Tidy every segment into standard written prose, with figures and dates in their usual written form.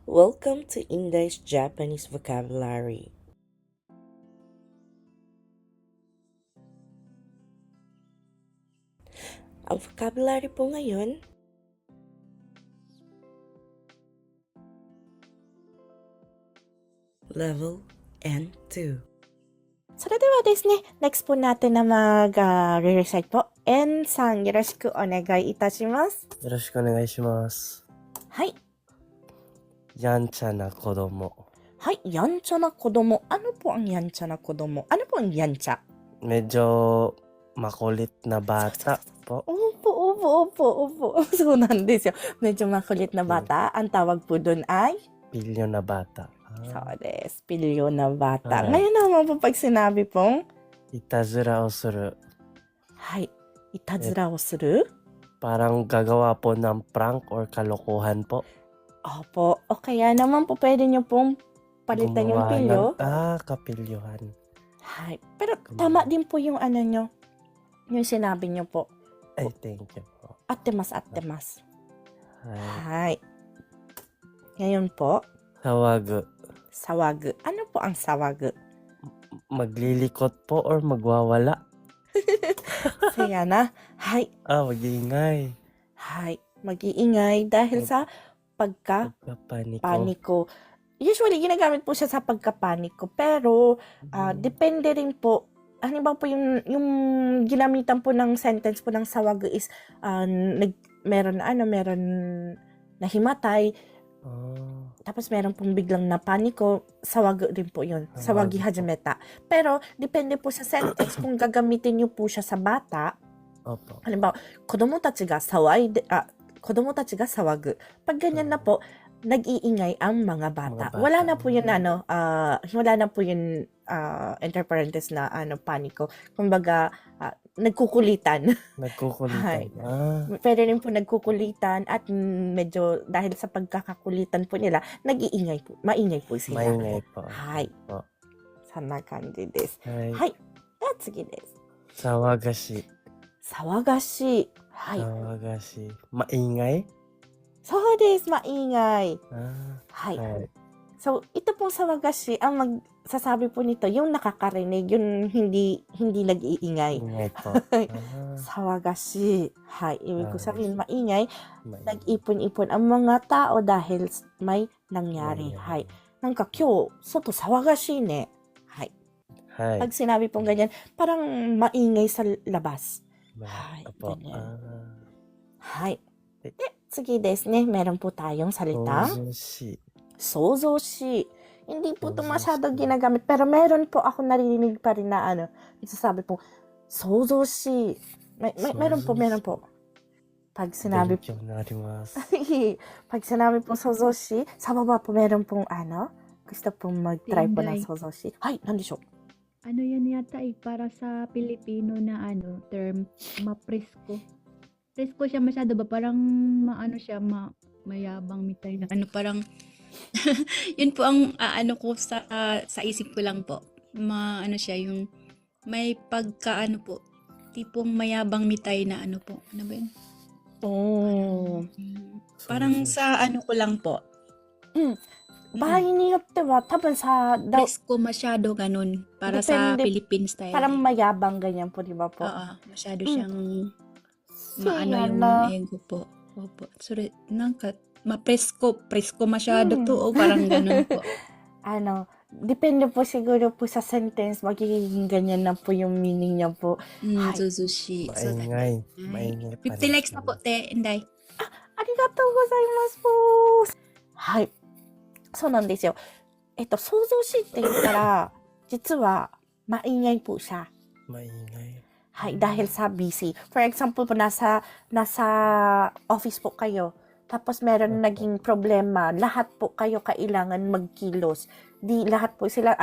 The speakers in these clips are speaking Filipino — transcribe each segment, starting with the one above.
Welcome to Indai's Japanese Vocabulary. Ang vocabulary po ngayon, Level N2. それではですね、next po natin na mag-recite po. N さん、よろしくお願いいたします。よろしくお願いします。はい。やんちゃな子供。はい、やんちゃな子供. Ano po ang yancha na kodomo? Ano po ang yancha? Medyo makulit na bata po. Opo. So, なんですよ. Medyo makulit na bata. Ang tawag po dun ay? Pilyo na bata. So, des. Pilyo na bata. Alright. Ngayon naman po pag sinabi pong, Itazura o suru. Hai, itazura o suru? Parang gagawa po ng prank or kalokohan po. Opo. O kaya naman po pwede nyo pong palitan yung Gumawa pilyo. kapilyohan. Hi. Pero tama din po yung ano nyo. Yung sinabi nyo po. Ay, thank you po. Attemas. Hi. Hi. Ngayon po, Tawagu. sawagu. Ano po ang sawagu? Maglilikot po or magwawala? Kaya na. Hi. Mag-iingay. Hi. Mag-iingay dahil sa Pagkapaniko. pagkapaniko. Usually, ginagamit po siya sa pagkapaniko. Pero, depende rin po. Halimbawa po yung ginamitan po ng sentence po ng sawagu is meron na himatay. Tapos meron pong biglang na paniko, sawagu din po yun. Sawagi hajimeta. Pero, depende po sa sentence kung gagamitin niyo po siya sa bata. Opo. Halimbawa, kodomo tachi ga sawagu. Pag ganyan na po, nag-iingay ang mga bata. Wala na po yun entre parentheses na paniko. Kumbaga, nagkukulitan. Nagkukulitan. Pero rin po nagkukulitan at medyo dahil sa pagkakakulitan po nila, nag-iingay po. Maingay po sila. Maingay po. Hai. Po. Sana kanji desu. Hi. Hai. Tsugi desu. Sawagashi. Sawagashi. Hai. Sawagashi. Maingay? So desu, maingay. Hai. Hi. So, ito pong sawagashi, ang magsasabi po nito, yung nakakarinig, yung hindi nag-iingay. Ingay po. Sawagashi. Hai. Ibig ko sabihin, maingay. Nag-ipon-ipon ang mga tao dahil may nangyari. Hai. Nangka, kyo, soto sawagashi ne. Hai. Hi. Pag sinabi pong ganyan, parang maingay sa labas. Hi. Apo. Ganyan. Hai. Sige desu ne, meron po tayong salita. Sozoshi. Hindi po ito masyado ginagamit. Pero meron po ako narinig pa rin na nagsasabi po, sozoshi. Meron po. Pag sinabi po, pag sinabi po sozoshi, sa baba po meron pong gusto pong mag-try po ng sozoshi. Ay, nandito. Ano yan yata para sa Pilipino na term, mapresko. Presko siya masyado ba? Parang mayabang mitay na parang yun po ang ko sa isip ko lang po. Siya yung may pagka po, tipong mayabang mitay na po. Ano ba yun? Parang sa ko lang po. Bahay niyotte wa, tabang sa presko masyado ganun. Para sa Philippine style. Parang mayabang ganyan po, di ba po? Oo, masyado siyang yung ego po. Opo. Sorry, presko masyado to, parang ganun po. Depende po siguro po sa sentence, magiging ganyan na po yung meaning niya po. Suzushi. Maingay. 50 likes na po, te, Inday. Arigatou gozaimasu po. Hai. そうなんですよ。想像しって言ったら、実は、maingay po siya. Maingay. Hay, dahil sa busy. For example po, nasa office po kayo. Tapos meron naging problema. Lahat po kayo kailangan magkilos. Di lahat po sila,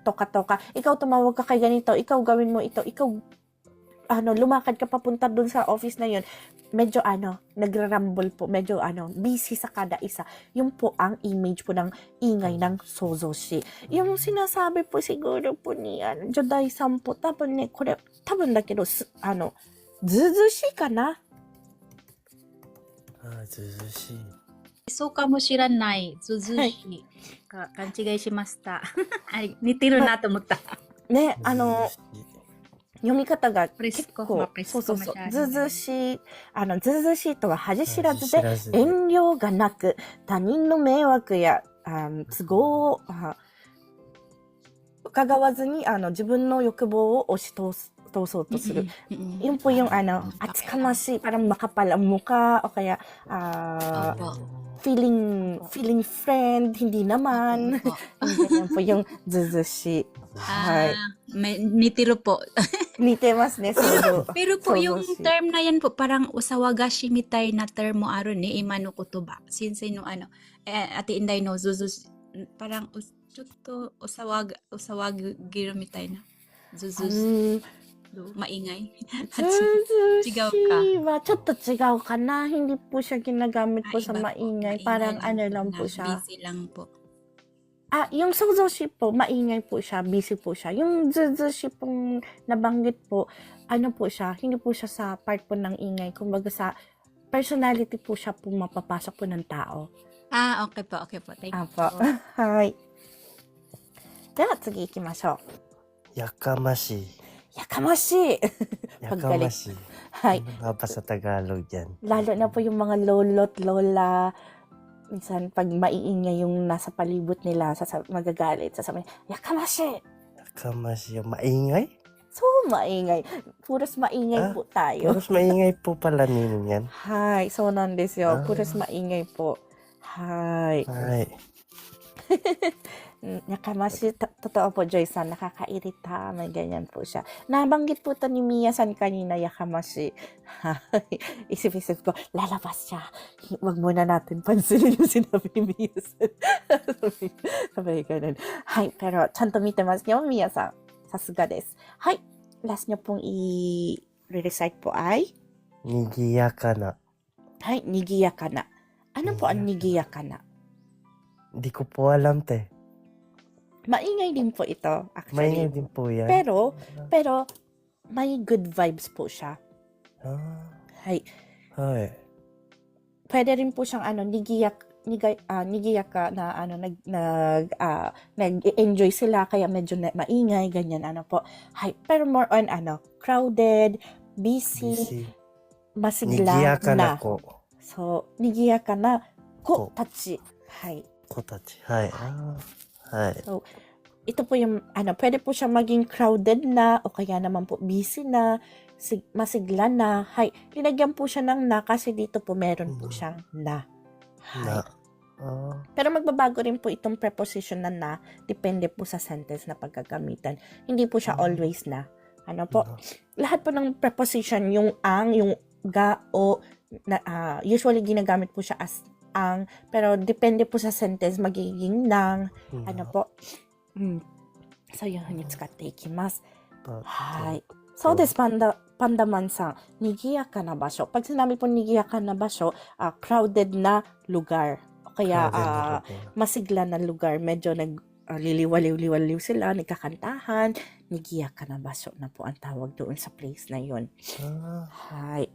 toka-toka. Ikaw tumawag ka kay ganito. Ikaw gawin mo ito. Ikaw, lumakad ka papunta dun sa office na yun. Medyo, nagra-rumble po. Medyo, busy sa kada isa. Yun po ang image po ng ingay ng sozoshi. Yung sinasabi po siguro po ni, Jodai-san po, tabon ne, kore, tabon da kedo, zuzushi ka na? Zuzushi. そうかもしれない。ずずはいし。勘違いしました。似てるなと思った。ね、読み方が Presko, 結構、 ma-presko そうそうそう、 masyado. ずうずうしい、ずうずうしいとは恥知らずで、恥知らずで遠慮がなく、他人の迷惑や、都合を、伺わずに、自分の欲望を押し通そうとする。Yun po yung, ats ka masi, parang makapal ang mukha, o kaya, Opo. feeling friend, hindi naman. Opo. Yan po yung zuzushi. Hi. May nitiro po. 似てますね、そう。 Pero po yung Zuzushi. term na yan po, parang usawagashi mitai na term mo aron ni Imano Kutuba. Since no Ate Inday no, zuzus, parang chutto usawagiro mitai na. Zuzus, maingay. ズーズーシ違うか。はちょっと違うかな。Hindi po siya ginagamit po sa maingay. Parang ano lang po siya. Busy lang po. Yung sozoshi po, maingay po siya, busy po siya. Yung zuzushi pong nabanggit po, ano po siya, hindi po siya sa part po ng ingay. Kumbaga sa personality po siya po mapapasok po ng tao. Okay po, okay po. Thank you Apo. po. Hi. では次行きましょう。やかましい。やかましい。やかましい。はい。 Ano nga ba sa Tagalog yan? Lalo na po yung mga lolo't lola. Minsan, pag maiingay yung nasa palibot nila, magagalit, sasabihin, yakamashi! Yakamashi. Maingay? So, maingay. Puros maingay po tayo. Puros maingay po pala meaning yan. Hi, so nan desu yo. Puros maingay po. Hi. Ay. Yakamashi, totoo po, Joy-san, nakakairita. May ganyan po siya. Nabanggit po to ni Mia-san kanina, yakamashi. Isip-isip ko, lalabas siya. Wag muna natin pansinin yung sinabi ni Mia-san. Sabi ganun. Hay, pero, chanto mitemasu niyo, Mia-san. Sasuga desu. Hay, last niyo pong i-recite po ay? Nigiyaka na. Hay, nigiyaka na. Ano po ang nigiyaka na? Hindi ko po alam, te. Maingay din po ito, actually. Maingay din po yan. Pero, may good vibes po siya. Hay. Ay. Pwede rin po siyang nigiyaka na nag-enjoy sila kaya medyo maingay, ganyan po. Hay. Pero more on crowded, busy, masigla Nigiyaka na na. ko. So, nigiyaka na ko tachi. Hay. Ko tachi. Hay. Hay. So, ito po yung, pwede po siya maging crowded na o kaya naman po busy na, masigla na. Hay, linagyan po siya ng na kasi dito po meron po siyang na. Hay. Pero magbabago rin po itong preposition na, depende po sa sentence na pagkagamitan. Hindi po siya always na. Lahat po ng preposition, yung ang, yung ga, o, usually ginagamit po siya as ang, pero depende po sa sentence, magiging nang, So, yun, tsukatte ikimasu. Hi. So, desu, Pandaman-san, nigiyaka na basho. Pag sinabi po nigiyaka na basho, crowded na lugar. O kaya, masigla na lugar. Medyo liliwaliw-liwaliw sila, nagkakantahan. Nigiyaka na basho na po ang tawag doon sa place na yun. Hi.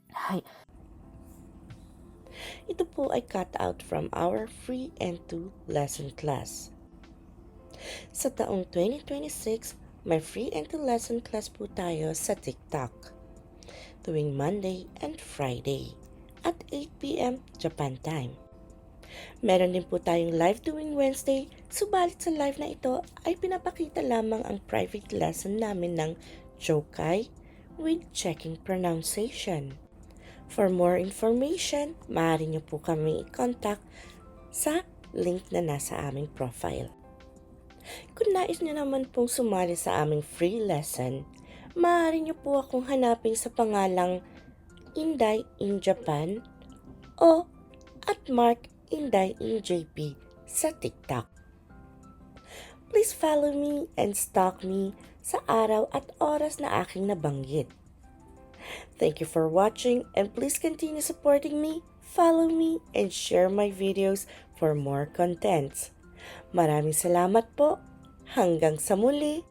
Hi. Ito po ay cut out from our free and 2 lesson class. Sa taong 2026, may free and 2 lesson class po tayo sa TikTok. Tuwing Monday and Friday at 8 p.m. Japan time. Meron din po tayong live tuwing Wednesday, subalit sa live na ito ay pinapakita lamang ang private lesson namin ng Jokai with checking pronunciation. For more information, maaari niyo po kami i-contact sa link na nasa aming profile. Kung nais niyo naman pong sumali sa aming free lesson, maaari niyo po akong hanapin sa pangalang Inday in Japan o @MarkIndayInJP sa TikTok. Please follow me and stalk me sa araw at oras na aking nabanggit. Thank you for watching and please continue supporting me, follow me, and share my videos for more contents. Maraming salamat po. Hanggang sa muli.